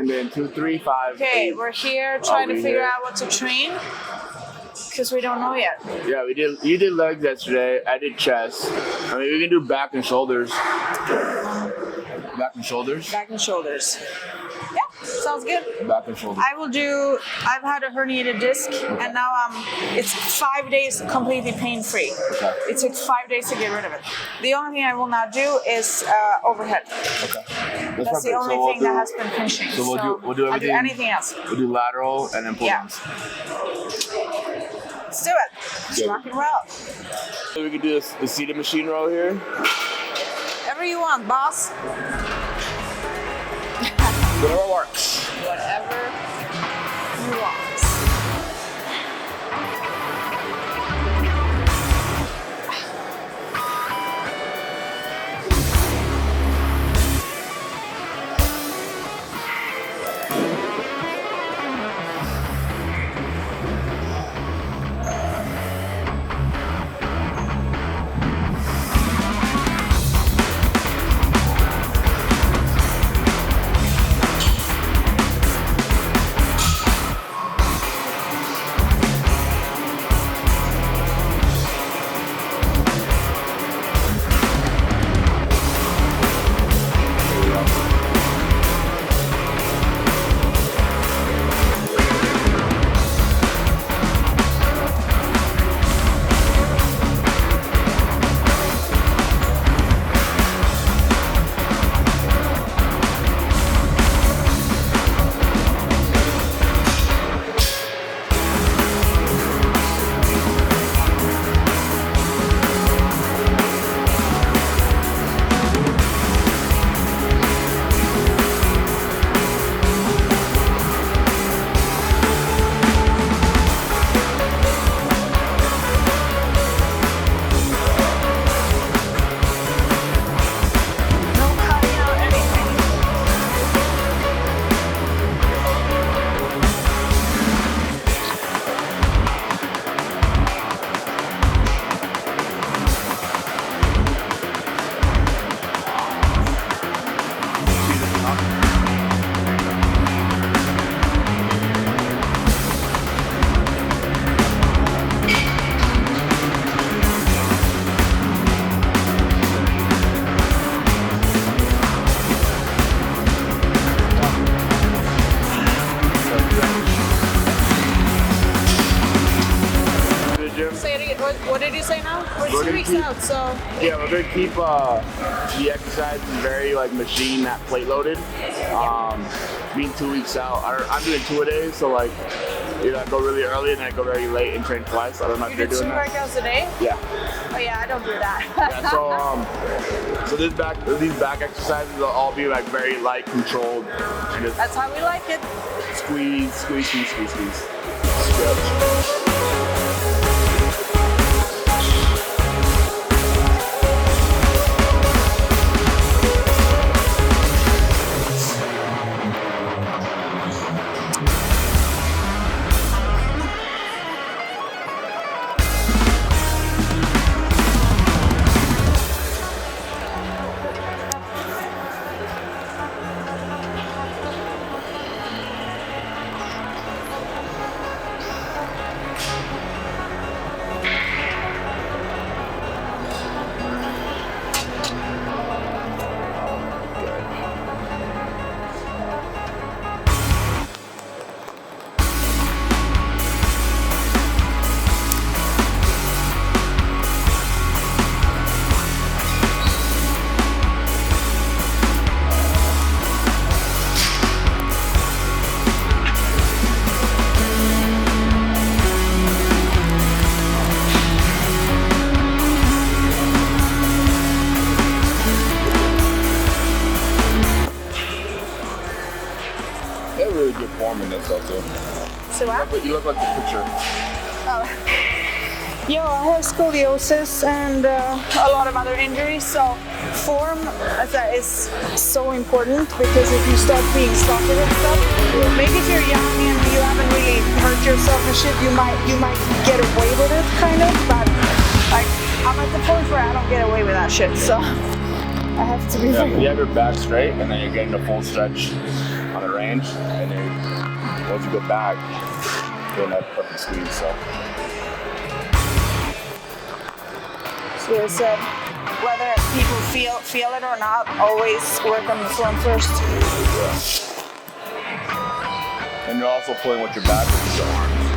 and then 2, 3, 5. Okay, 8. we're here trying to figure out what to train because we don't know yet. Yeah, you did legs yesterday. I did chest. I mean, we can do back and shoulders. Back and shoulders. Back and shoulders. Yeah, sounds good. Back and shoulders. I've had a herniated disc, and now it's 5 days completely pain-free. Okay. It took 5 days to get rid of it. The only thing I will not do is overhead. Okay. That's the only thing that has been pinching. So we'll do everything. I'll do anything else. We'll do lateral and then pull-downs. Let's do it. Let's rock and roll. So we can do the seated machine row here. Whatever you want, boss. Whatever works. Whatever you want. What did you say now? We're 2 weeks out, so... Yeah, we're going to keep the exercises very machine, not plate loaded. Being 2 weeks out, I'm doing 2 a day, so I go really early and then I go very late and train twice. I don't know if you're doing that. You do 2 workouts a day? Yeah. Oh yeah, I don't do that. Yeah, so these back exercises will all be very light, controlled. That's how we like it. Squeeze, squeeze, squeeze, squeeze, squeeze. Stretch. Really good form in this also. So what? You look like the picture. Oh. Yo, I have scoliosis and a lot of other injuries, so form is so important because if you start being sluggish and stuff, maybe if you're young and you haven't really hurt yourself and shit, you might get away with it, kind of, but I'm at the point where I don't get away with that shit, so I have to be You have your back straight and then you're getting a full stretch amount of range, and then once you go back, you're in that perfect squeeze. So you said whether people feel it or not, always work on the front first. yeah. And you're also pulling with your back with your arms.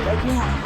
That's good.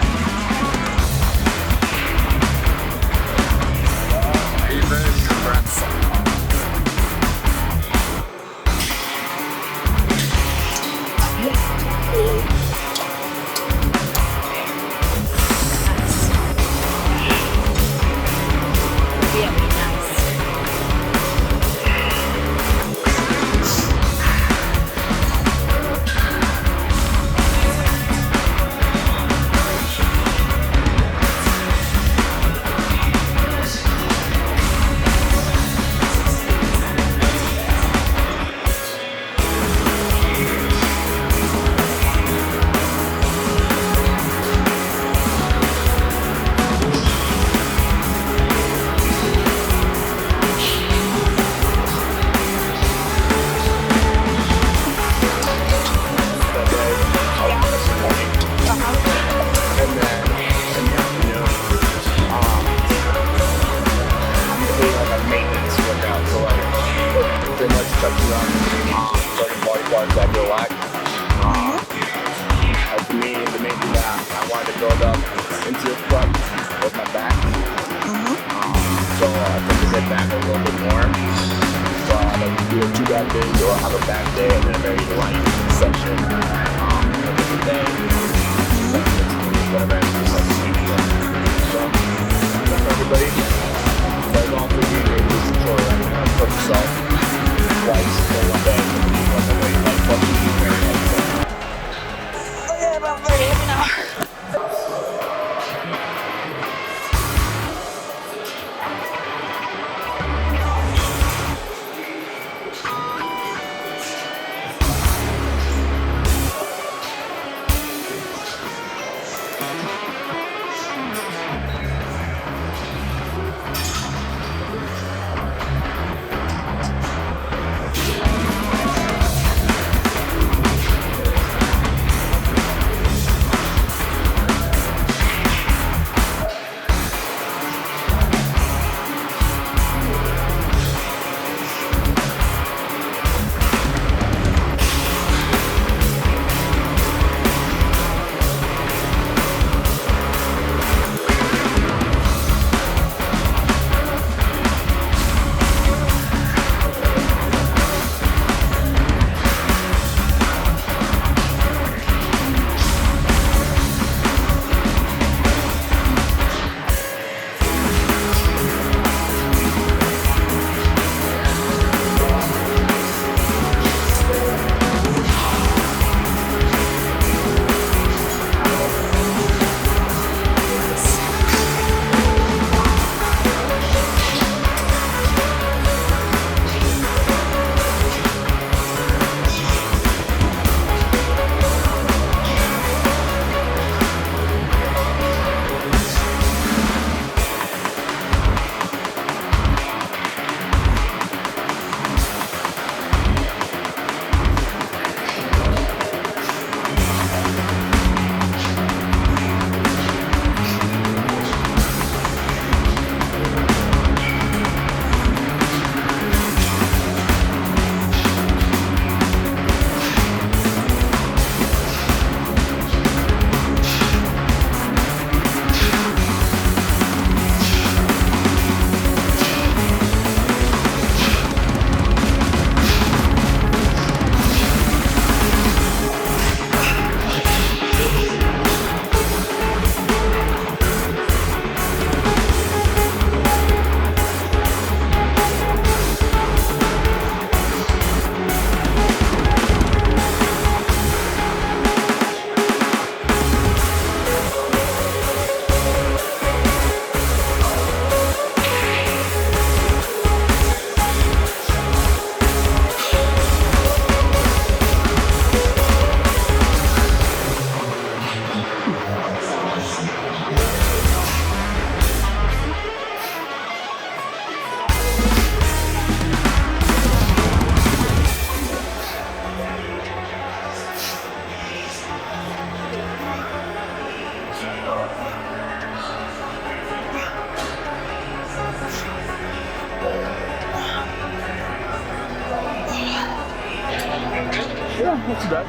not too bad.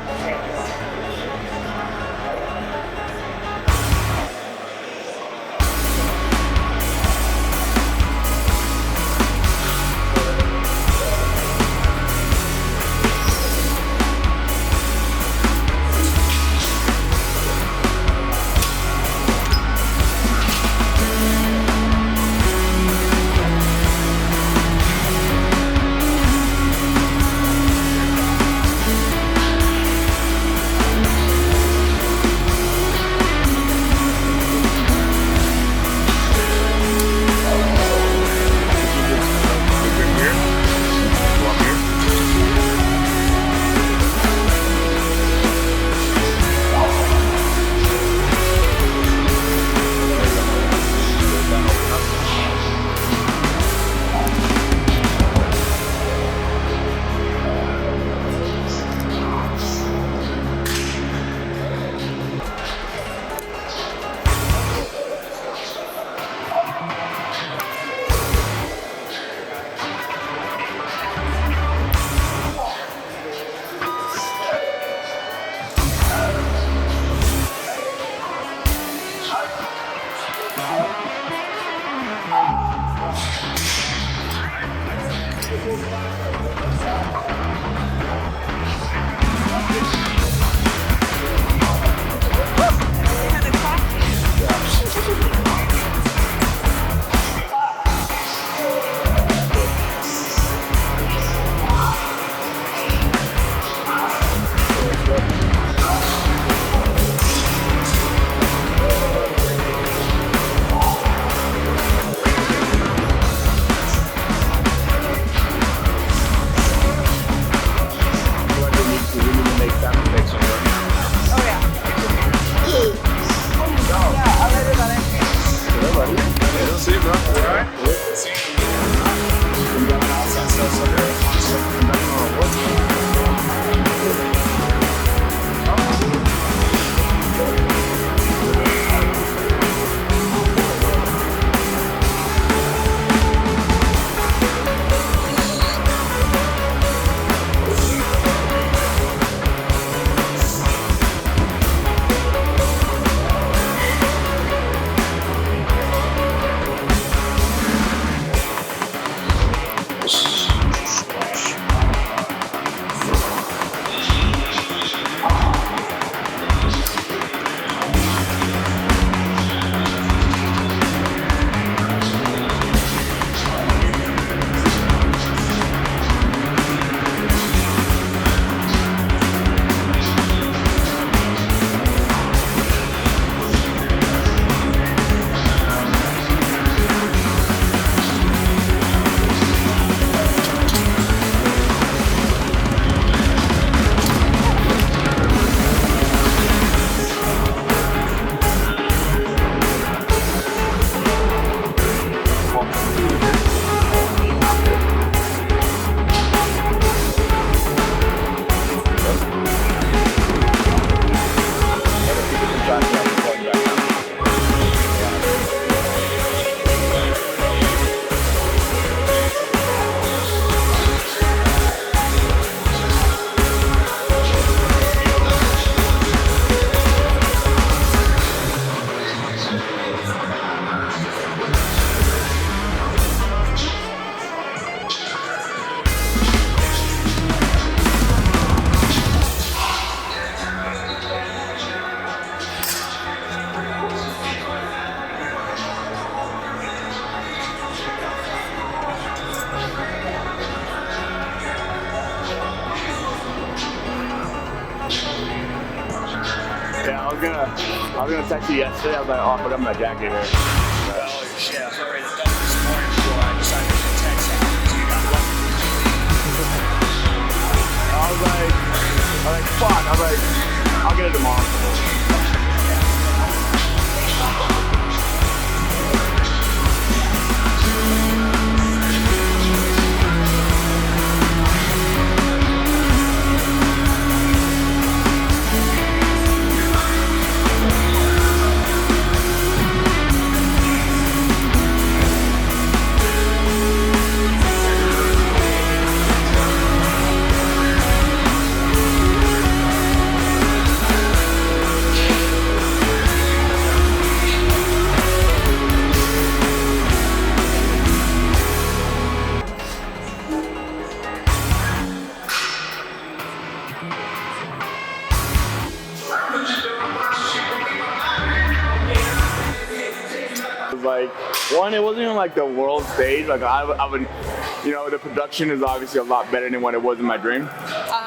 I was gonna text you yesterday. I was like, oh, I forgot my jacket here. Oh shit, I was already done this morning before I decided to text you. So you got one. I was like, fuck. I was like, I'll get it tomorrow. like, one, it wasn't even like the world stage. Like I would, you know, the production is obviously a lot better than what it was in my dream.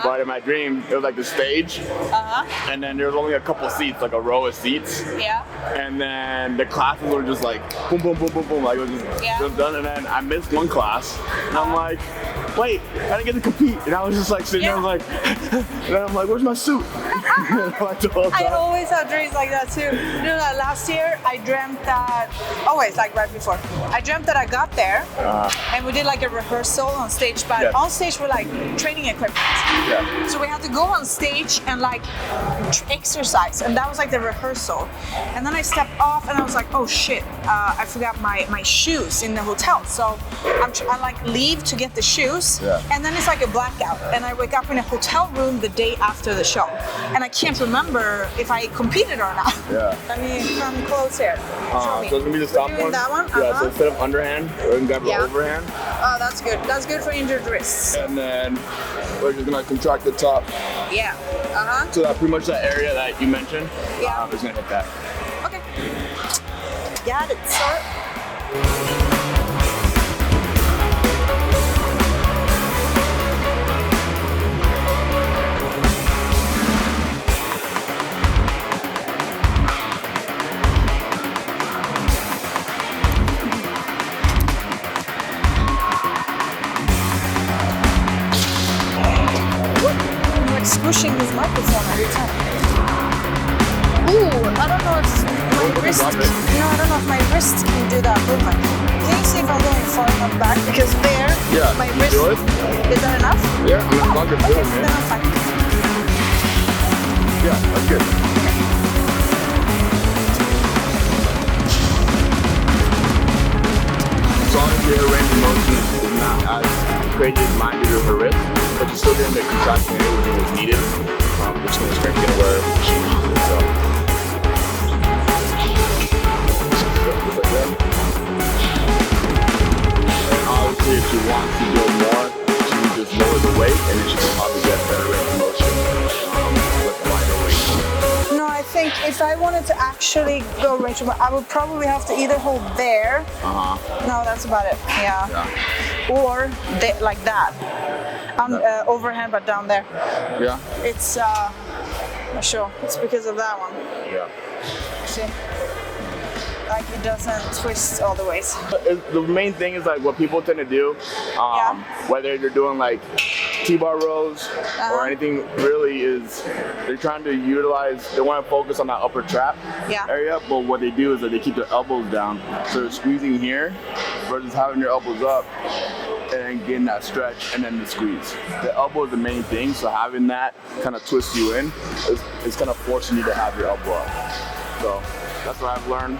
But in my dream, it was like the stage, and then there was only a couple seats, like a row of seats. Yeah. And then the classes were just like boom, boom, boom, boom, boom, like it was just done. And then I missed one class, and I'm like, wait, I didn't get to compete. And I was just like sitting there, like, and then I'm like, where's my suit? I always have dreams like that too. You know, that last year I dreamt that, always like right before, I dreamt that I got there and we did like a rehearsal on stage, but on stage we're like training equipment. Yeah. So we had to go on stage and like exercise, and that was like the rehearsal. And then I stepped off and I was like, oh shit, I forgot my shoes in the hotel. So I like leave to get the shoes, and then it's like a blackout. And I wake up in a hotel room the day after the show, and I can't remember if I competed or not. Yeah. Let me come close here. Show me. So it's gonna be the stop one. That one. Yeah. So instead of underhand, we're gonna grab the overhand. Oh, that's good. That's good for injured wrists. And then we're just gonna contract the top. Yeah. So that pretty much that area that you mentioned. Yeah. Is gonna hit that. Okay. Got it, sir. Squishing his microphone every time. Ooh, I don't know if my wrist. No, I don't know if my wrist can do that movement. Can you see if I'm going far enough back? Because there, my wrist. Is that enough? Yeah, I'm as long as okay, man. Then I'm fine. Yeah, that's good. As long as your range of motion is not as crazy as mine did with her wrist, but you're still getting the contraction area when it was needed. Which is going to where she needs it. So. Just like that. And obviously, if she wants to go more, she can just lower the weight, and then she can probably get better range of motion with lighter weight. No, I think if I wanted to actually go range, I would probably have to either hold there. No, that's about it. Yeah. Or like that. Overhand, but down there. Yeah. It's not sure. It's because of that one. Yeah. See, like it doesn't twist all the ways. The main thing is like what people tend to do, whether you're doing like T-bar rows or anything, really is they're trying to utilize. They want to focus on that upper trap area, but what they do is that they keep their elbows down, so they're squeezing here versus having your elbows up and getting that stretch and then the squeeze. The elbow is the main thing, so having that kind of twist you in is kind of forcing you to have your elbow up. So that's what I've learned.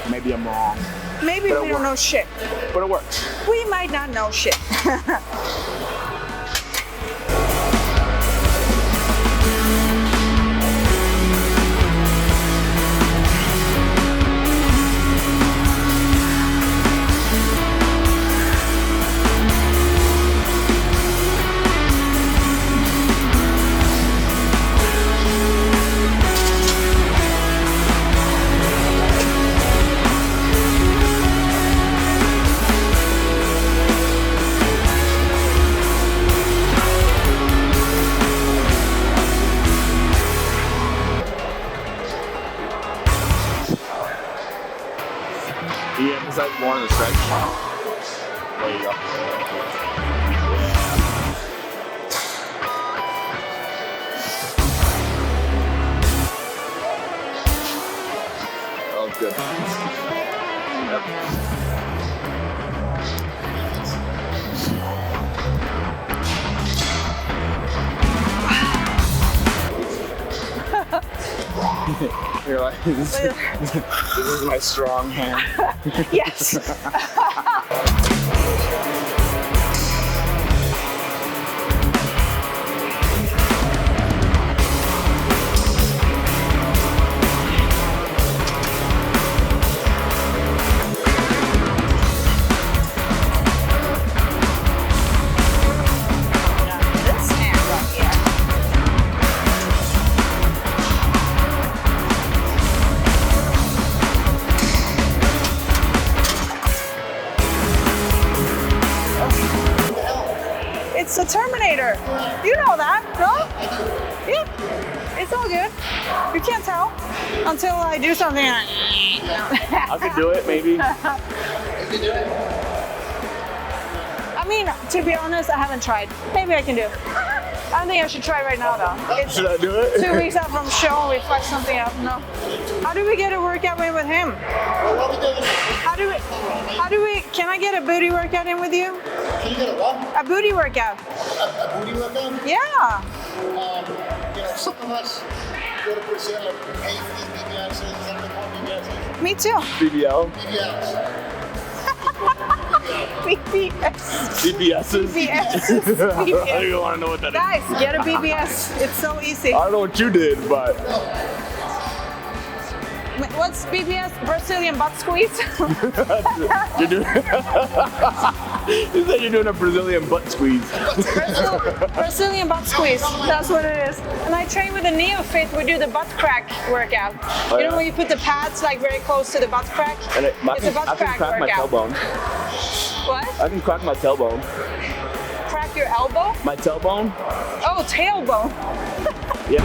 Maybe I'm wrong. Maybe we don't know shit. But it works. We might not know shit. Emphasize more on the stretch. There you go. That was good. You're like, this is my strong hand. Yes. the Terminator. You know that, no? Yeah. It's all good. You can't tell until I do something. I could do it, maybe. I mean, to be honest, I haven't tried. Maybe I can do it. I think I should try right now, though. Should I do it? 2 weeks out from show, we fuck something up. No. How do we get a workout in with him? How do we, can I get a booty workout in with you? Can you get a what? A booty workout. A booty workout? Yeah. You know, some of us go to Brazil and pay for these BBLs. Is that what they call BBLs? Me too. BBL? BBLs. BBS. BBS's? BBS. I don't even want to know what that Guys, get a BBS. It's so easy. is. I don't know what you did, but What's BBS? Brazilian butt squeeze? you're doing. You said you're doing a Brazilian butt squeeze. Brazilian butt squeeze. That's what it is. And I train with a neophyte. We do the butt crack workout. Oh, you know yeah? when you put the pads like very close to the butt crack? And It's a butt I can crack crack my workout. tailbone. What? I can crack my tailbone. Crack your elbow? My tailbone? Oh, tailbone. Yeah.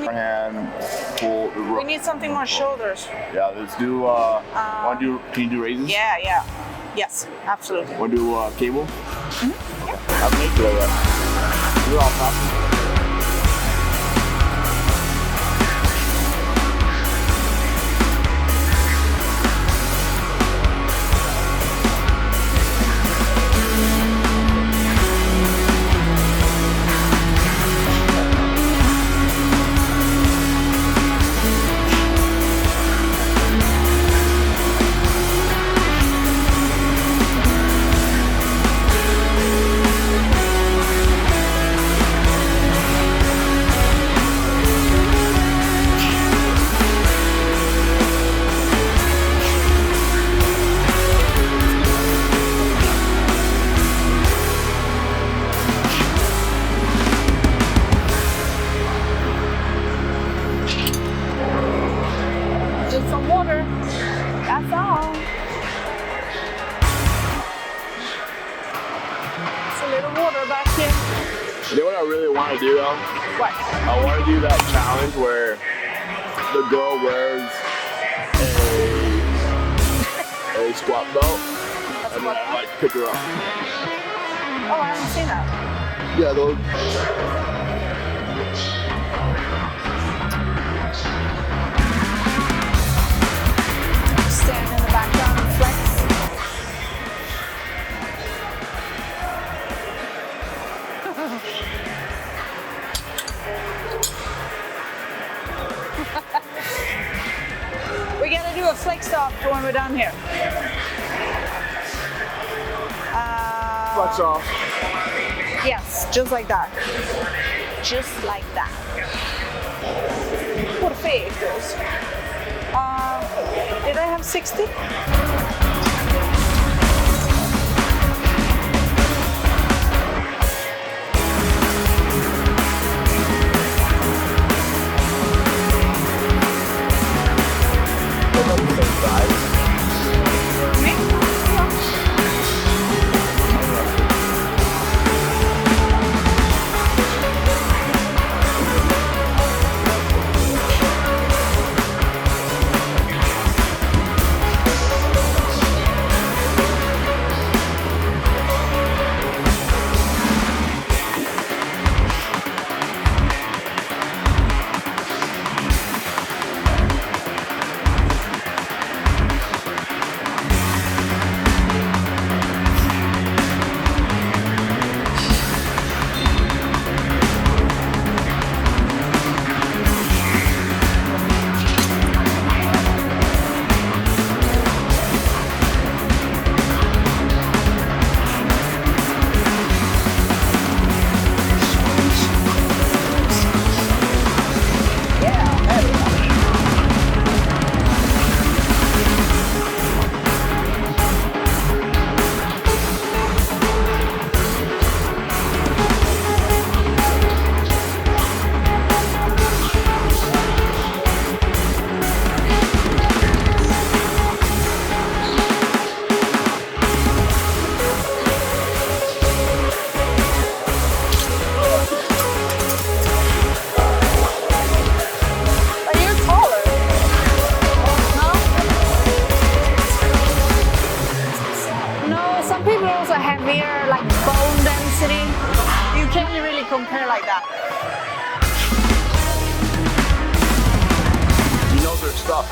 And pull the We need something more shoulders. Yeah, let's do. Want to do? Can you do raises? Yeah, yeah. Yes, absolutely. Want to do cable? Yeah. I've made it yet. You're all top. Just some water. That's all. It's a little water back here. You know what I really want to do though? What? I want to do that challenge where the girl wears a squat belt and then I like pick her up. Oh, I haven't seen that. Yeah, those. Stand in the background and flex. We gotta do a flex off when we're done here. Flex off. Yes, just like that. Just like that. Perfectos. Did I have 60? Me? also heavier, like bone density. You can't really compare like that. He knows her stuff.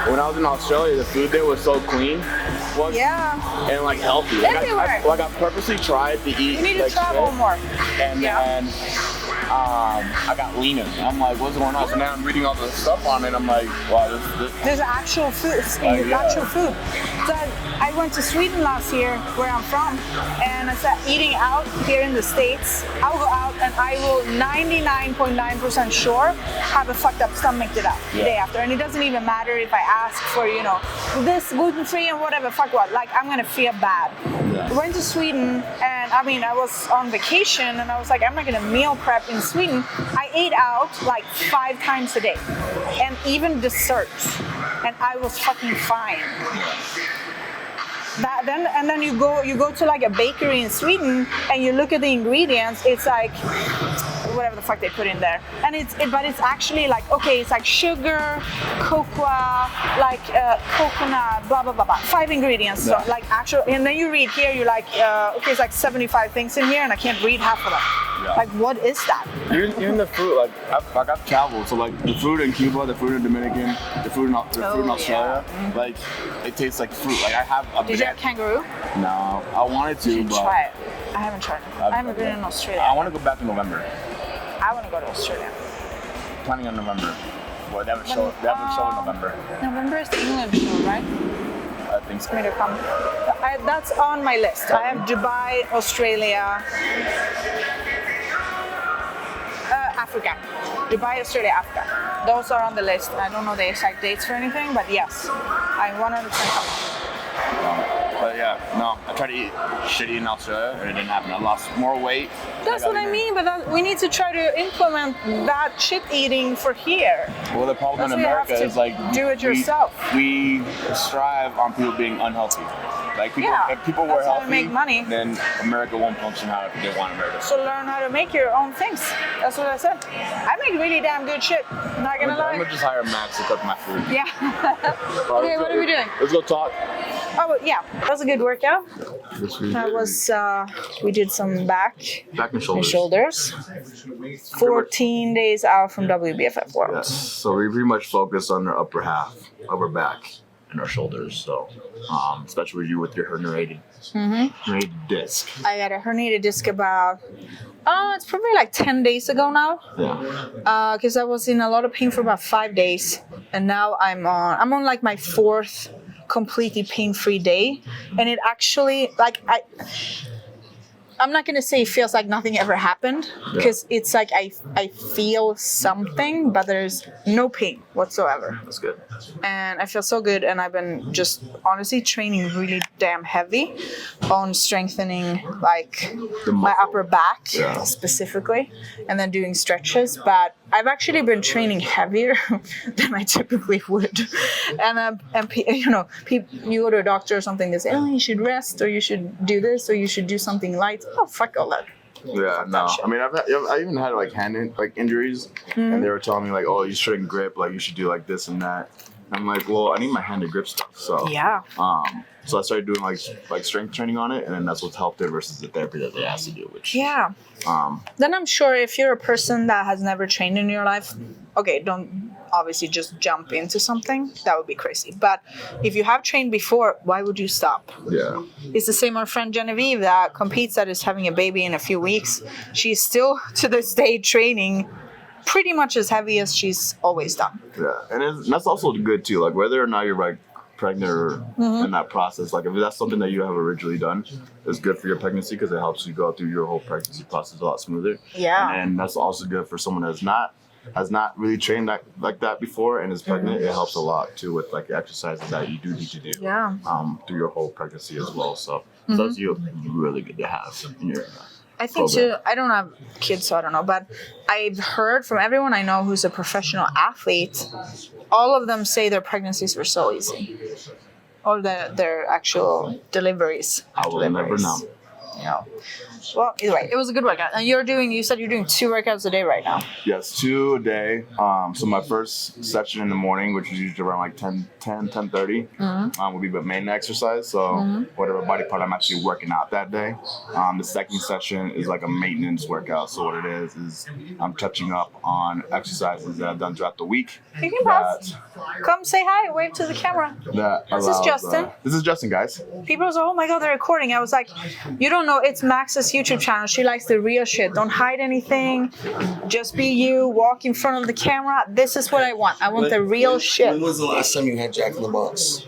When I was in Australia, the food there was so clean, and like healthy. Like Everywhere. I purposely tried to eat. You need to like, travel shit, more. and then I got leaner. I'm like, what's going on? So now I'm reading all the stuff on it. I'm like, wow, this. There's actual food, actual food. So I went to Sweden last year, where I'm from, and I said eating out here in the States, I'll go out and I will 99.9% sure have a fucked up stomach the day after. And it doesn't even matter if I ask for, you know, this gluten-free and whatever, fuck what, like I'm gonna feel bad. Yeah. I went to Sweden, and I mean, I was on vacation, and I was like, I'm not gonna meal prep in Sweden. I ate out like 5 times a day, and even desserts, and I was fucking fine. Then you go to like a bakery in Sweden, and you look at the ingredients. It's like whatever the fuck they put in there, and but it's actually like, okay, it's like sugar, cocoa, like coconut, blah blah blah blah, 5 ingredients. So like actual, and then you read here, you're like, okay, it's like 75 things in here, and I can't read half of them. Yeah. Like, what is that? Even the fruit, like I've traveled, so like the fruit in Cuba, the fruit in Dominican, the fruit in Australia, like it tastes like fruit. Like I have a. Did you have kangaroo? No, I wanted to, You should but try it. I haven't tried it. I haven't been in Australia. I want to go back in November. I want to go to Australia. Planning on November. Well, they have a show in November. November is the England show, right? I think so. For me to come. That's on my list. I have Dubai, Australia, Africa. Dubai, Australia, Africa. Those are on the list. I don't know the exact dates for anything, but yes, I 100% come. But yeah, no, I tried to eat shitty in Australia and it didn't happen. I lost more weight. That's what I mean, but we need to try to implement that shit eating for here. Well, the problem in America is like do it yourself. We strive on people being unhealthy. Like people, if people were healthy, make money. Then America won't function how they want America. So learn how to make your own things. That's what I said. I make really damn good shit. Not gonna lie. I'm gonna just hire Max to cook my food. Yeah. Okay, what are we doing? Let's go talk. Oh yeah, that was a good workout. That was we did some back and shoulders. 14 days out from WBFF Worlds. Yes. So we pretty much focused on our upper half, upper back, and our shoulders. So, especially you with your herniated disc. I got a herniated disc about, it's probably like 10 days ago now. Yeah. Because I was in a lot of pain for about 5 days, and now I'm on like my 4th completely pain-free day, and it actually, like, I'm not gonna say it feels like nothing ever happened, because it's like I feel something, but there's no pain whatsoever. That's good. And I feel so good, and I've been just honestly training really damn heavy on strengthening like my upper back specifically, and then doing stretches. But I've actually been training heavier than I typically would. And you know, you go to a doctor or something, they say, oh, you should rest, or you should do this, or you should do something light. Oh, fuck all that. Yeah, no. I mean, I even had like hand injuries, and they were telling me like, oh, you shouldn't grip, like you should do like this and that. And I'm like, well, I need my hand to grip stuff. So so I started doing like strength training on it, and then that's what's helped it versus the therapy that they asked to do. Which then I'm sure if you're a person that has never trained in your life, okay, don't obviously just jump into something. That would be crazy. But if you have trained before, why would you stop? Yeah. It's the same our friend Genevieve that competes, that is having a baby in a few weeks. She's still to this day training pretty much as heavy as she's always done. Yeah, and that's also good too. Like whether or not you're like pregnant or in that process, like if that's something that you have originally done, it's good for your pregnancy because it helps you go through your whole pregnancy process a lot smoother. Yeah. And that's also good for someone that's has not really trained like that before and is pregnant. It helps a lot too with like the exercises that you do need to do through your whole pregnancy as well. So those are really good to have in your I think too, I don't have kids, so I don't know, but I've heard from everyone I know who's a professional athlete, all of them say their pregnancies were so easy. Or their actual deliveries. I will never know. Yeah. Well, either way, it was a good workout. And you said you're doing 2 workouts a day right now. Yes, 2 a day. So my first session in the morning, which is usually around like 10:30, would be the main exercise. So whatever body part I'm actually working out that day. The second session is like a maintenance workout. So what it is I'm touching up on exercises that I've done throughout the week. You can pause. Come say hi, wave to the camera. This is Justin. This is Justin, guys. People was like, oh my God, they're recording. I was like, you don't know, it's Max's YouTube channel. She likes the real shit. Don't hide anything. Just be you. Walk in front of the camera. This is what I want. I want the real shit. When was the last time you had Jack in the Box?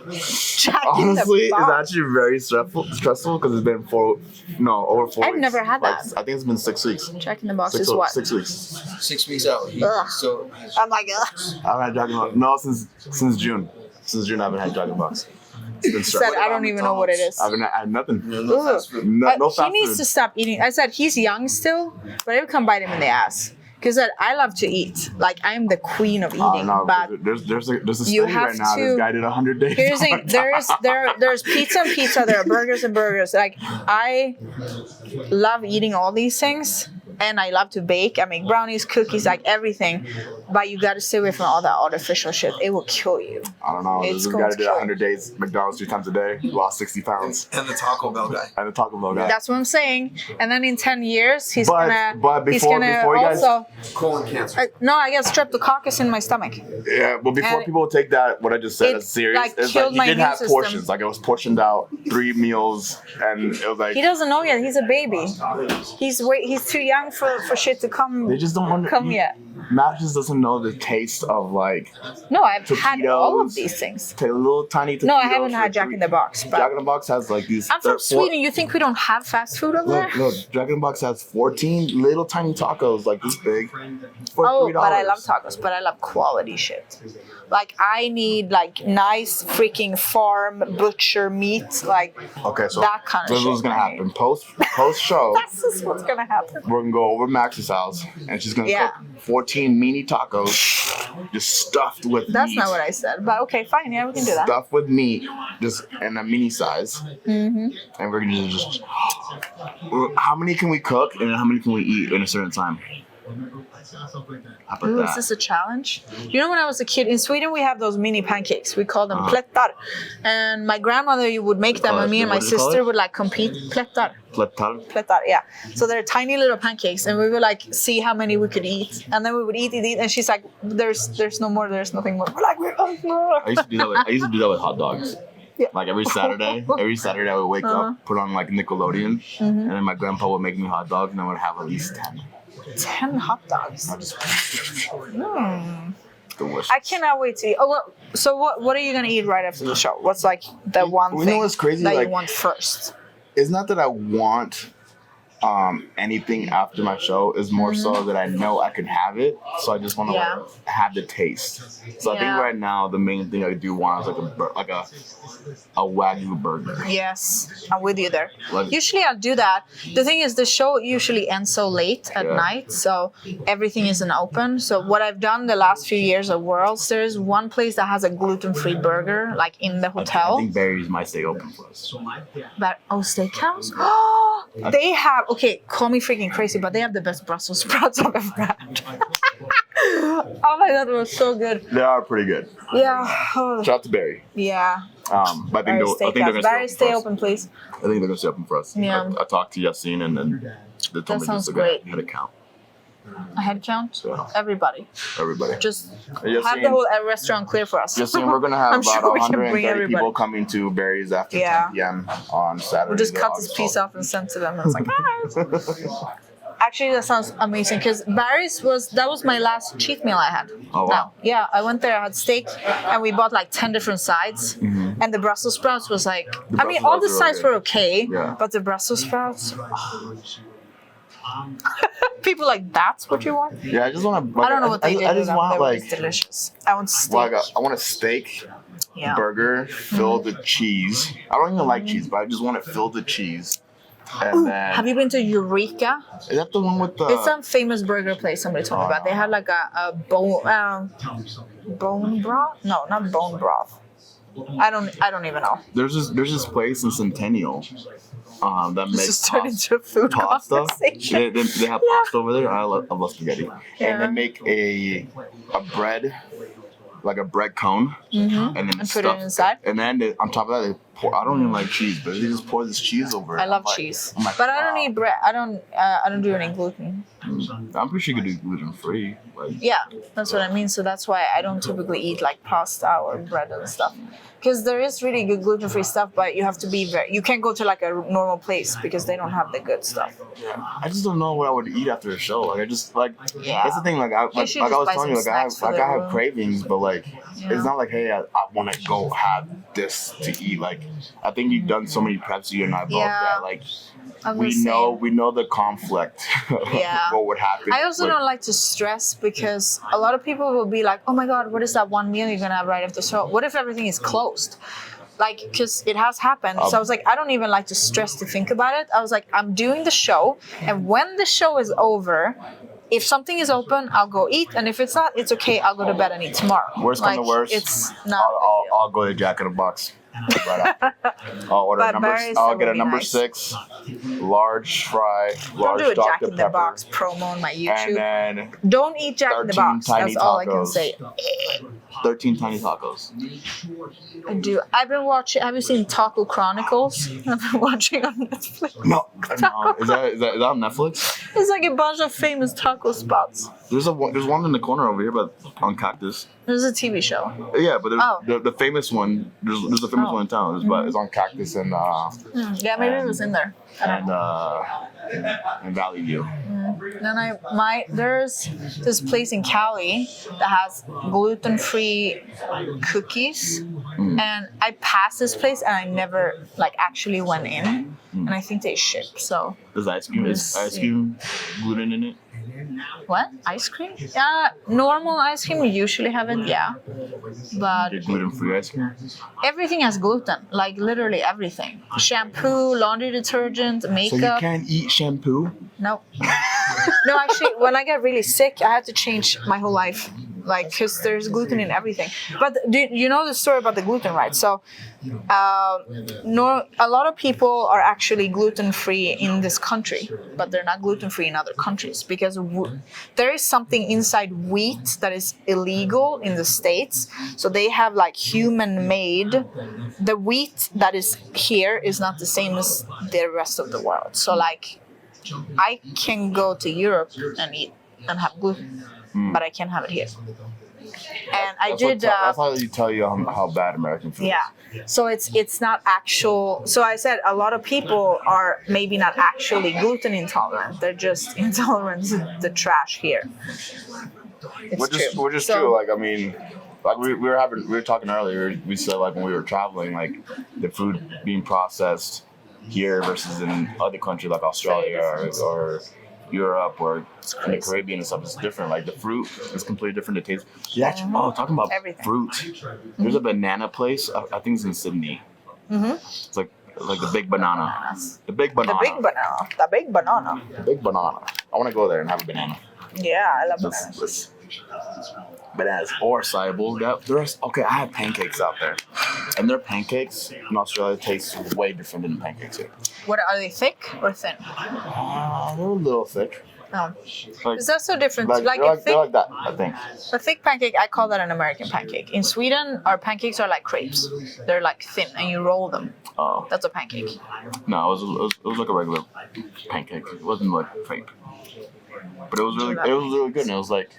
Honestly, it's actually very stressful because it's been over 4 weeks. I've never had that. I think it's been 6 weeks. Jack in the Box is what? 6 weeks. 6 weeks out. So I'm like, I haven't had Jack in the Box. No, since June. Since June, I haven't had Jack in the Box. Said, I don't even know what it is. I haven't had nothing. no fast food. No fast he needs food. to stop eating. I said he's young still, but I would come bite him in the ass. Because I love to eat. Like I'm the queen of eating. No, but there's a study you have right now. to- This guy did 100 days. here's the thing, there's pizza and pizza. There are burgers and burgers. Like I love eating all these things. And I love to bake. I make brownies, cookies, like everything. But you gotta stay away from all that artificial shit. It will kill you. I don't know. It's This going guy to did kill 100 days, McDonald's 3 times a day, lost 60 pounds. And the Taco Bell guy. And the Taco Bell guy. That's what I'm saying. And then in 10 years, he's But before you guys- also. Colon cancer. No, I got streptococcus in my stomach. Yeah, but before And people take that, what I just said it, as serious, like, it's killed like my he did immune have system. portions. Like it was portioned out 3 meals, and it was like He doesn't know yet. He's a baby. He's too young for shit to come. they just don't come yet. Matt just doesn't know the taste of like No, I've had all of taquitos, these things. little tiny. No, I taquitos haven't for had Jack in the Box. But Jack in the Box has like these. I'm from Sweden. You think we don't have fast food over there? Look, Jack in the Box has 14 little tiny tacos like this big. For Oh, $3. but I love tacos. But I love quality shit. Like I need like nice freaking farm butcher meat, like Okay, so that kind of this is shit. what's gonna happen post show. That's just what's gonna happen. We're gonna go over Max's house, and she's gonna Yeah. cook 14 mini tacos, just stuffed with That's meat. not what I said. But okay, fine. Yeah, we can do that. Stuffed with meat, just in a mini size. And we're gonna just. How many can we cook, and how many can we eat in a certain time? How about Ooh, that? is this a challenge? You know, when I was a kid in Sweden, we have those mini pancakes. We call them plättar. And my grandmother would make them, and me and my What do you call sister it? would like compete. Plättar. Plättar? Plättar, yeah. So they're tiny little pancakes, and we would like see how many we could eat, and then we would eat. And she's like, "There's no more. There's nothing more." We're like, I used to do that with hot dogs. Yeah. Like every Saturday I would wake up, put on like Nickelodeon, and then my grandpa would make me hot dogs, and I would have at least 10. 10 hot dogs. Delicious. I cannot wait to eat. Oh, well, so what are you gonna eat right after the show? What's like the one You know thing what's crazy? that Like- you want first? It's not that I want anything after my show. Is more so that I know I can have it, so I just want to Yeah. like, have the taste. So I think Yeah. right now the main thing I do want is like a Wagyu burger. Yes, I'm with you there. Like- Usually I'll do that. The thing is, the show usually ends so late at Yeah. night, so everything isn't open. So what I've done the last few years of Worlds, there is one place that has a gluten-free burger, like in the I hotel. think Barry's might stay open for us. But steakhouse? Oh, they have. Okay, call me freaking crazy, but they have the best Brussels sprouts I've ever had. Oh my god, it was so good. They are pretty good. Yeah. Oh, Shout out to Barry. yeah. But I think Barry they're gonna Steakhouse. Barry, stay stay open. open, please. I think they're gonna stay open for us. Yeah. I talked to Yassine, and then they told me sounds just great. to head a count. A head count? Yeah. Everybody. Everybody. Just Yassine- have the whole restaurant clear for us. Yassine, we're gonna have I'm about sure we can 130 bring people everybody. coming to Barry's after Yeah. 10 p.m. on Saturday. We'll just the cut this August piece 12th. off and send to them. It's like, ah. Actually, that sounds amazing because Barry's was my last cheat meal I had. Oh, wow. Now, yeah, I went there, I had steak, and we bought like 10 different sides. And the Brussels sprouts was like, The I mean, Brussels all the sprouts sides are were okay, Yeah. but the Brussels sprouts. People like, that's what you want? Yeah, I just want to. I don't know what they did. I just with them. want They were like. just delicious. I want steak. I want a steak Yeah. burger filled with cheese. I don't even like cheese, but I just want it filled with cheese. And Ooh, then have you been to Eureka? is that the one with the? It's some famous burger place somebody told me about. They had like a bone broth? No, not bone broth. I don't even know. There's this place in Centennial that This makes just turned into a food pasta. conversation. They have Yeah. pasta over there. I love spaghetti. Yeah. And they make a bread, like a bread cone, and then And put stuff- it inside? And then on top of that, they pour. I don't even like cheese, but they just pour this cheese over it. I love I'm like- cheese, I'm like, but I don't wow. eat bread. I don't do any gluten. I'm pretty sure you could do gluten free. Like, Yeah, that's what I mean. So that's why I don't typically eat like pasta or bread and stuff. Because there is really good gluten-free stuff, but you have to be you can't go to like a normal place because they don't have the good stuff. I just don't know what I would eat after a show. Like I just like Yeah. that's the thing. Like I should I just was buy telling you, some like I snacks for have the I have room. cravings, but like Yeah. it's not like hey I want to go have this to eat. Like I think you've done so many preps you and I both Yeah. that like I'm we the same. know the conflict. Yeah. What would happen? I also don't like to stress because a lot of people will be like, oh my God, what is that one meal you're going to have right after the show? What if everything is closed? Like, because it has happened. So I was like, I don't even like to stress to think about it. I was like, I'm doing the show. And when the show is over, if something is open, I'll go eat. And if it's not, it's okay. I'll go to bed and eat tomorrow. Worst come to worst, It's not. I'll go to Jack in the Box. Right after. I'll order But berries, I'll that get would a be number nice. 6, large fry, Don't large do a Jack Dr. in the Pepper, Box promo on my YouTube. and then Don't eat Jack in the 13 Box. tiny That's all I can tacos. say. 13 tiny tacos. I do. I've been watching. Have you seen Taco Chronicles? I've been watching on Netflix. No. Is that on Netflix? It's like a bunch of famous taco spots. There's one in the corner over here, but on Cactus. There's a TV show. Yeah, but there's Oh. the famous one. There's a famous Oh. one in town. But it's on Cactus and Yeah, maybe it was in there. I don't know. and Valley View. Then there's this place in Cali that has gluten-free cookies, and I passed this place and I never like actually went in, and I think they ship. So There's ice cream. Is ice cream gluten in it? what? Ice cream? Yeah, normal ice cream we usually have it. Yeah, but Get gluten-free ice cream. everything has gluten. Like literally everything. Shampoo, laundry detergent, So you makeup. can't eat shampoo? No. No, actually, when I got really sick, I had to change my whole life. Like, because there's gluten in everything. But do you know the story about the gluten, right? So, a lot of people are actually gluten-free in this country, but they're not gluten-free in other countries because there is something inside wheat that is illegal in the States. So they have like human-made. The wheat that is here is not the same as the rest of the world. So like, I can go to Europe and eat and have gluten, but I can't have it here. And I did. That's how you tell you how bad American food is. Yeah. So it's not actual. So I said a lot of people are maybe not actually gluten intolerant. They're just intolerant to the trash here. It's Which is So- true. Like I mean, like we were talking earlier. We said like when we were traveling, like the food being processed here versus in other countries like Australia or Europe or in the Caribbean and stuff is different. Like the fruit is completely different. The taste. Yeah, actually, talking about Everything. fruit. There's a banana place. I think it's in Sydney. It's like the big banana. The big banana. The big banana. The big banana. The big banana. I want to go there and have a banana. Yeah, I love bananas. Let's bananas or acai there's okay. I have pancakes out there, and their pancakes in Australia taste way different than the pancakes here. What are they, thick or thin? They're a little thick. No. Like, Is that so different? like, Like they're, a like, they're thick, like that, I think. a thick pancake, I call that an American pancake. In Sweden, our pancakes are like crepes. They're like thin, and you roll them. Oh That's a pancake. no, it was like a regular pancake. It wasn't like crepe, but it was really good, and it was like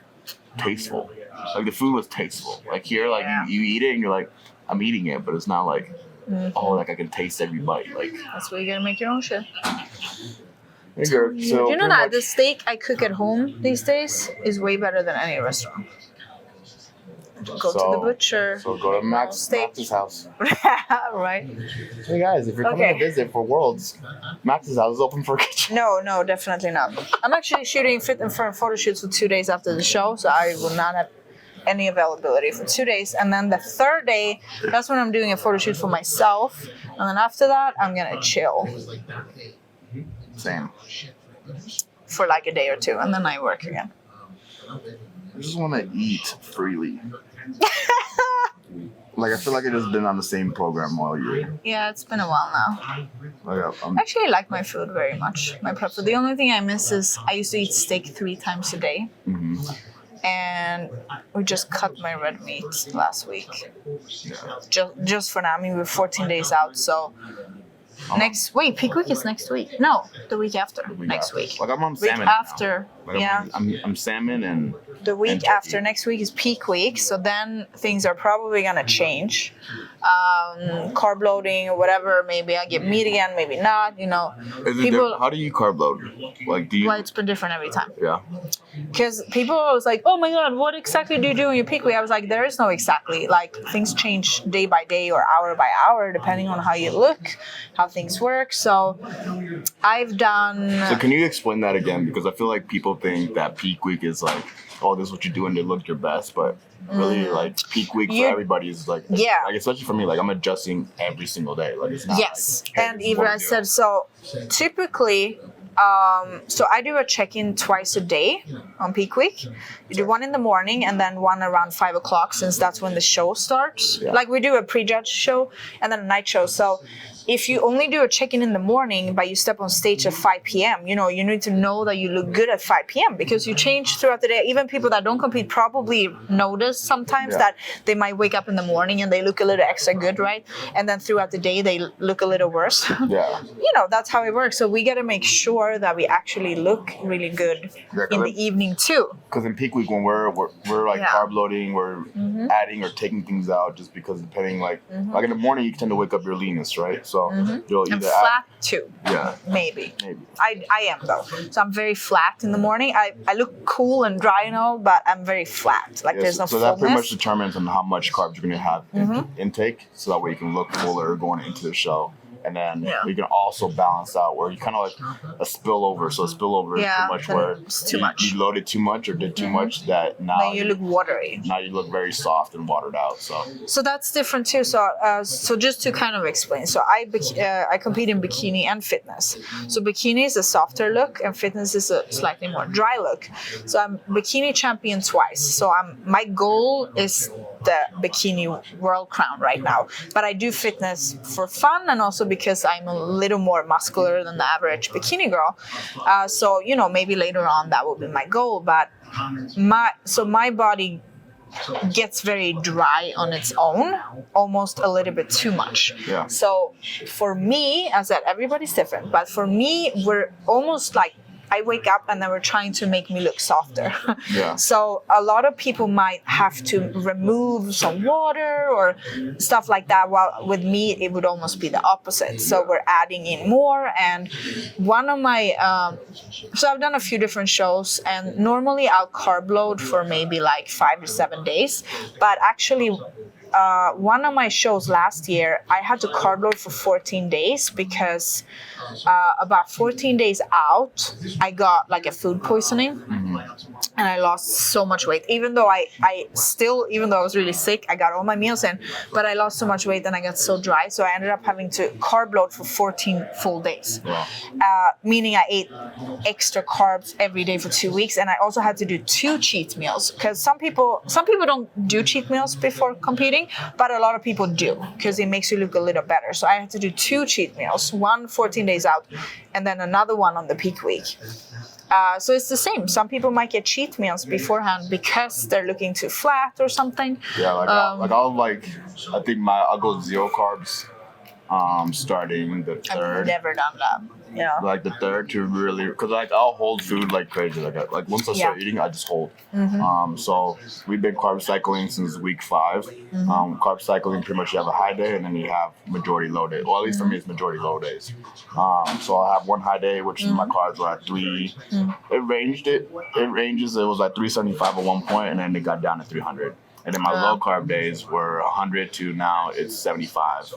tasteful. Like the food was tasteful. Like here, like you eat it and you're like, I'm eating it, but it's not like, oh, like I can taste every bite. Like That's why you gotta make your own shit. so You know that the steak I cook at home these days is way better than any restaurant. go to the butcher. So go to Max's house. Right. Hey guys, if you're coming to visit for Worlds, Max's house is open for kitchen. No, definitely not. I'm actually shooting fit and firm photo shoots for 2 days after the show, so I will not have any availability for 2 days. And then the third day, that's when I'm doing a photo shoot for myself. And then after that, I'm gonna chill. Same. For like a day or two, and then I work again. I just want to eat freely. Like, I feel like I've just been on the same program all year. Yeah, it's been a while now. Like, Actually, I like my food very much. My prep food. The only thing I miss is I used to eat steak 3 times a day. mm-hmm. And we just cut my red meat last week. Yeah. Just for now. I mean, we're 14 days out, so next week. Peak week is next week. No, the week after. Next week. Like, I'm on salmon Week now. after. Like, Yeah. I'm salmon and The week and after turkey. next week is peak week, so then things are probably gonna change. Carb loading or whatever. Maybe I get meat again, maybe not. You know, How do you carb load? Like, do you? Well, it's been different every time. Yeah. Because people are always like, oh my god, what exactly do you do in your peak week? I was like, there is no exactly. Like, things change day by day or hour by hour depending on how you look, how things work. So I've done. So can you explain that again? Because I feel like people think that peak week is like, oh, this is what you're doing to look your best, but really, like, peak week for everybody is like, Yeah. like, especially for me, like, I'm adjusting every single day. Like, it's not. Yes, like, hey, and this is even what I we do. said so. Typically, so I do a check-in twice a day on peak week. You do one in the morning and then one around 5 o'clock, since that's when the show starts. Yeah. Like, we do a pre-judge show and then a night show. So if you only do a check-in in the morning, but you step on stage at 5 p.m., you know, you need to know that you look good at 5 p.m. because you change throughout the day. Even people that don't compete probably notice sometimes that they might wake up in the morning and they look a little extra good, right? And then throughout the day, they look a little worse. Yeah. You know, that's how it works. So we got to make sure that we actually look really good in the evening too. Because in peak week, when we're like carb loading, we're adding or taking things out just because depending, like in the morning, you tend to wake up your leanest, right? So you'll I'm either flat too. Yeah. Maybe. Maybe. I am though. So I'm very flat in the morning. I look cool and dry and all, but I'm very flat. Like, there's no so that pretty much fullness. determines on how much carbs you're going to have in intake, so that way you can look fuller going into the show. And then you can also balance out where you kind of like a spillover. So a spillover is too much then where it's too much. you loaded too much or did too much that now Then you look watery. now you look very soft and watered out. So that's different too. So so just to kind of explain. So I compete in bikini and fitness. So bikini is a softer look and fitness is a slightly more dry look. So I'm bikini champion twice. So my goal is the bikini world crown right now. But I do fitness for fun and also because I'm a little more muscular than the average bikini girl. So, you know, maybe later on that will be my goal. But my body gets very dry on its own, almost a little bit too much. Yeah. So for me, as I said, everybody's different, but for me, we're almost like, I wake up and then we're trying to make me look softer. Yeah. So a lot of people might have to remove some water or stuff like that. While with me, it would almost be the opposite. So we're adding in more. And one of my, so I've done a few different shows, and normally I'll carb load for maybe like 5 to 7 days. But actually, one of my shows last year, I had to carb load for 14 days because about 14 days out, I got like a food poisoning and I lost so much weight. Even though I even though I was really sick, I got all my meals in, but I lost so much weight and I got so dry. So I ended up having to carb load for 14 full days, meaning I ate extra carbs every day for 2 weeks. And I also had to do 2 cheat meals because some people don't do cheat meals before competing, but a lot of people do because it makes you look a little better. So I had to do 2 cheat meals, one 14 days out and then another one on the peak week. So it's the same. Some people might get cheat meals beforehand because they're looking too flat or something. Yeah, I think I'll go 0 carbs starting the 3rd. I've never done that. Yeah. Like the 3rd to really, because like I'll hold food like crazy. Like once I start eating, I just hold. So we've been carb cycling since week 5. Carb cycling, pretty much you have a high day and then you have majority low day. Well, at least for me, it's majority low days. So I'll have one high day, which is my carbs were at 3. It ranges. It was like 375 at one point, and then it got down to 300. And then my low carb days were 100 to now it's 75.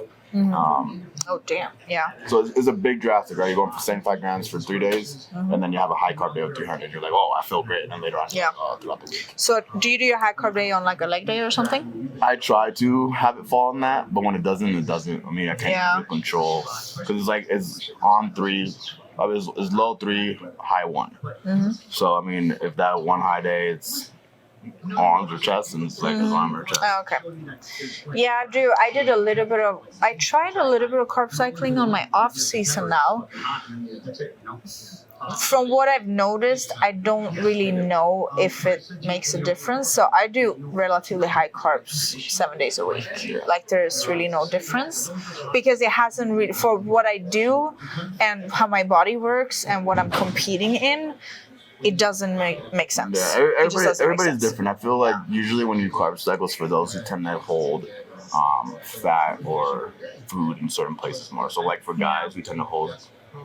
Oh damn! Yeah. So it's a big drastic, right? You're going for 75 grams for 3 days, and then you have a high carb day of 300. You're like, oh, I feel great. And then later on, Yeah. throughout the week. So do you do your high carb day on like a leg day or something? I try to have it fall on that, but when it doesn't, it doesn't. I mean, I can't really control because it's on 3. It's low 3, high 1. So I mean, if that one high day, it's arms or chest, and it's like his arm or chest. Oh, okay. Yeah, I do. I tried a little bit of carb cycling on my off season now. From what I've noticed, I don't really know if it makes a difference. So I do relatively high carbs 7 days a week. Like there's really no difference because it hasn't really, for what I do and how my body works and what I'm competing in, it doesn't make sense. Yeah, everybody's different. I feel like usually when you carb cycles, for those who tend to hold fat or food in certain places more. So like for guys, we tend to hold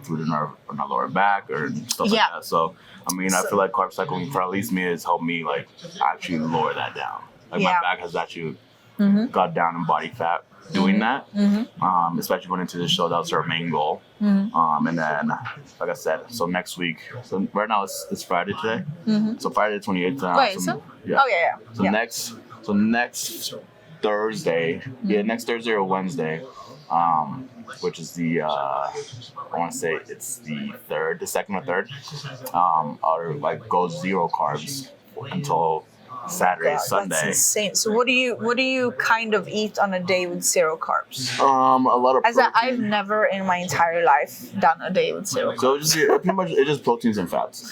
food in our lower back or stuff like that. So I mean, I feel like carb cycling for at least me has helped me like actually lower that down. Like my back has actually got down in body fat doing that, especially going into the show. That was our main goal. And then, like I said, so next week, so right now it's Friday today. So Friday the 28th. Wait, so? Yeah. Oh, yeah. So next Thursday, next Thursday or Wednesday, which is the, I want to say it's the second or third, I'll like go 0 carbs until Saturday, Sunday. That's insane. So what do you kind of eat on a day with 0 carbs? A lot of protein. I've never in my entire life done a day with 0 carbs. So pretty much it's just proteins and fats.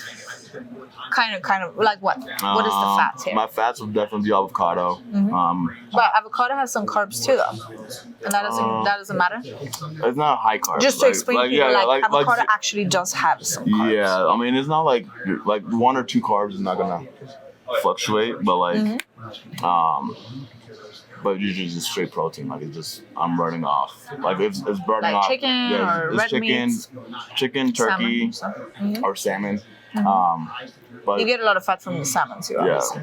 Kind of like what? What is the fat here? My fats would definitely be avocado. But avocado has some carbs too, though, and that doesn't matter. It's not a high carb. Just to explain to people, avocado actually does have some carbs. Yeah, I mean it's not like 1 or 2 carbs is not gonna fluctuate, but like but usually just straight protein. Like it's just I'm burning off. Like it's burning like off. Chicken or red meats, chicken, turkey, or salmon. But you get a lot of fat from the salmon too, obviously.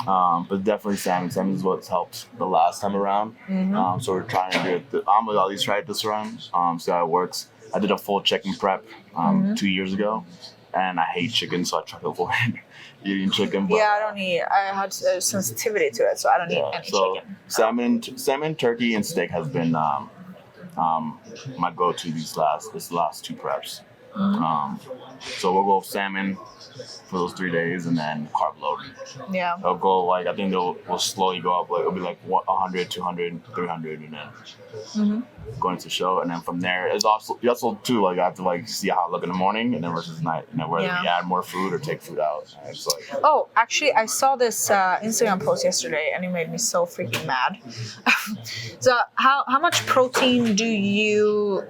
But definitely salmon. Salmon is what's helped the last time around. So we're trying to do it. I'm gonna at least try it this round. See how it works. I did a full chicken prep 2 years ago, and I hate chicken, so I try to avoid eating chicken. But, I don't eat. I had a sensitivity to it, so I don't eat any chicken. Salmon, turkey, and steak has been my go-to this last 2 preps. So we'll go salmon for those 3 days, and then carb load. Yeah. It'll go like, I think we'll slowly go up. Like it'll be like 100, 200, 300, and then going to show. And then from there, it's also too like I have to like see how I look in the morning, and then versus night, and then whether we add more food or take food out. And it's like. Oh, actually, I saw this Instagram post yesterday, and it made me so freaking mad. So how much protein do you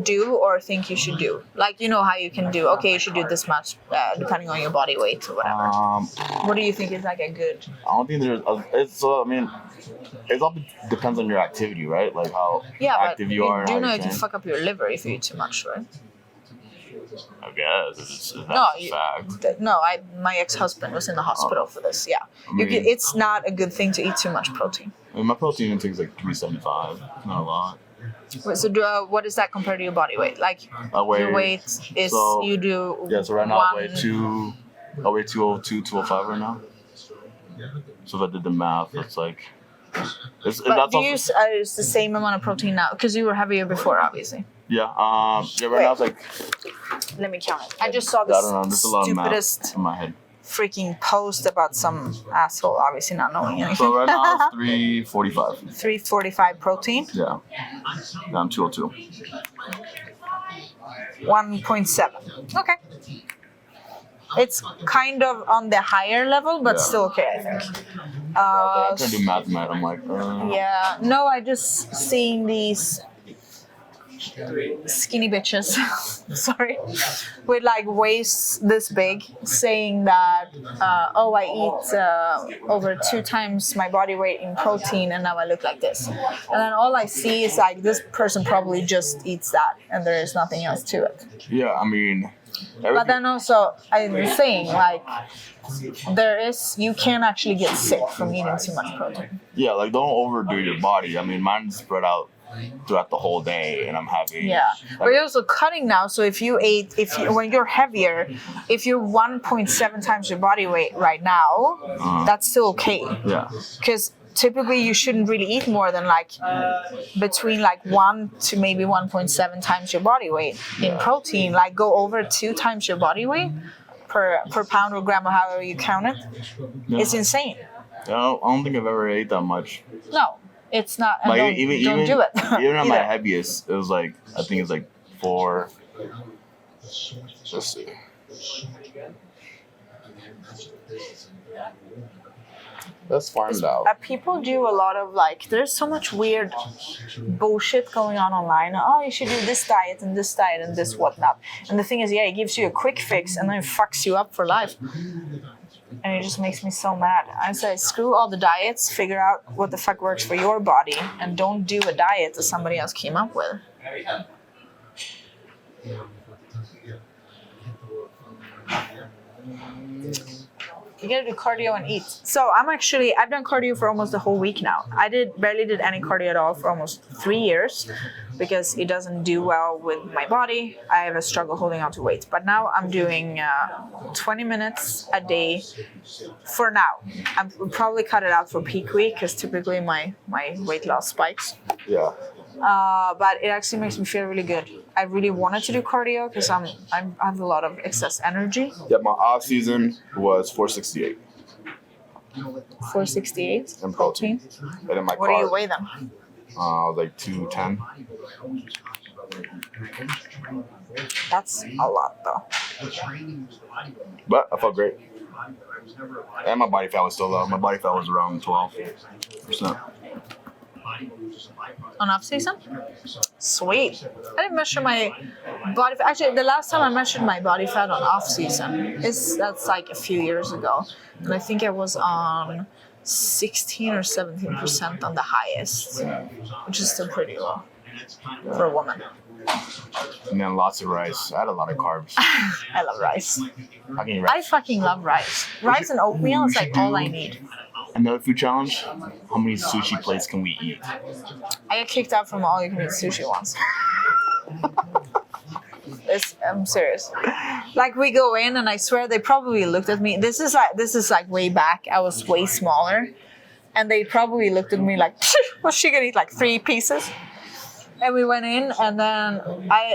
do or think you should do? Like, you know how you can do, okay, you should do this much depending on your body weight or whatever. What do you think is like a good? I don't think there's it all depends on your activity, right? Like how active you are. Do you know you can fuck up your liver if you eat too much, right? I guess it's a fact. My ex-husband was in the hospital for this. Yeah, I mean, it's not a good thing to eat too much protein. I mean, my protein intake is like 375. Not a lot. Wait, so what does that compare to your body weight? Like your weight is you do. Yeah, so right now I weigh 202, 205 right now. So if I did the math, it's like. But do you use the same amount of protein now? Because you were heavier before, obviously. Yeah. Right now it's like. Let me count it. I just saw the stupidest in my head. Freaking post about some asshole, obviously not knowing anything. So right now it's 345. 345 protein? Yeah. I'm 202. 1.7. Okay. It's kind of on the higher level, but still okay, I think. I'm trying to do math. I'm like, Yeah. No, I just seeing these skinny bitches, sorry, with like waists this big, saying that, I eat over 2 times my body weight in protein, and now I look like this. And then all I see is like this person probably just eats that, and there is nothing else to it. Yeah, I mean, But then also, I'm saying like, you can actually get sick from eating too much protein. Yeah, like don't overdo your body. I mean, mine's spread out throughout the whole day, and I'm having. Yeah, but you're also cutting now. So when you're heavier, if you're 1.7 times your body weight right now, that's still okay. Yeah. Because typically you shouldn't really eat more than like between like 1 to maybe 1.7 times your body weight in protein. Like go over 2 times your body weight per pound or gram or however you count it. Yeah. It's insane. I don't think I've ever ate that much. No, it's not. And like don't do it. Even at my heaviest, it was like I think it's like 4. Let's see. That's farmed out. People do a lot of like, there's so much weird bullshit going on online. Oh, you should do this diet and this whatnot. And the thing is, it gives you a quick fix and then it fucks you up for life. And it just makes me so mad. I say, screw all the diets, figure out what the fuck works for your body, and don't do a diet that somebody else came up with. You gotta do cardio and eat. So I've done cardio for almost the whole week now. I barely did any cardio at all for almost 3 years because it doesn't do well with my body. I have a struggle holding on to weight. But now I'm doing 20 minutes a day for now. I'll probably cut it out for peak week because typically my weight loss spikes. Yeah. But it actually makes me feel really good. I really wanted to do cardio because I have a lot of excess energy. Yeah, my off season was 468. 468 in protein. And in my what do you weigh them? I was like 210. That's a lot though. But I felt great. And my body fat was still low. My body fat was around 12%. On off season? Sweet. I didn't measure my body fat. Actually, the last time I measured my body fat on off season that's like a few years ago. And I think I was on 16 or 17% on the highest, which is still pretty low for a woman. And then lots of rice. I had a lot of carbs. I love rice. I fucking love rice. Rice and oatmeal is like all I need. Another food challenge? How many sushi plates can we eat? I get kicked out from all you can eat sushi once. I'm serious. Like we go in and I swear they probably looked at me. This is like way back. I was way smaller. And they probably looked at me like, was she gonna eat like 3 pieces? And we went in, and then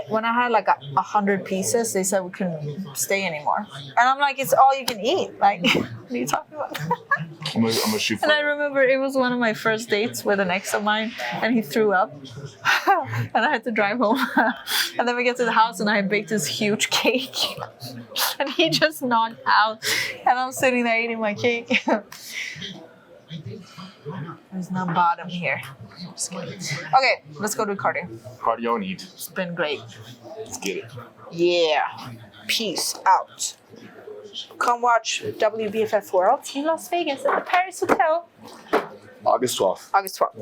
when I had like 100 pieces, they said we couldn't stay anymore. And I'm like, it's all you can eat. Like, what are you talking about? I'm gonna shoot for And I remember it was one of my first dates with an ex of mine, and he threw up. And I had to drive home. And then we get to the house, and I had baked this huge cake. And he just knocked out. And I'm sitting there eating my cake. There's no bottom here. Just kidding. Okay, let's go to cardio. Cardio and eat. It's been great. Let's get it. Yeah. Peace out. Come watch WBFF Worlds in Las Vegas at the Paris Hotel. August 12th. August 12th.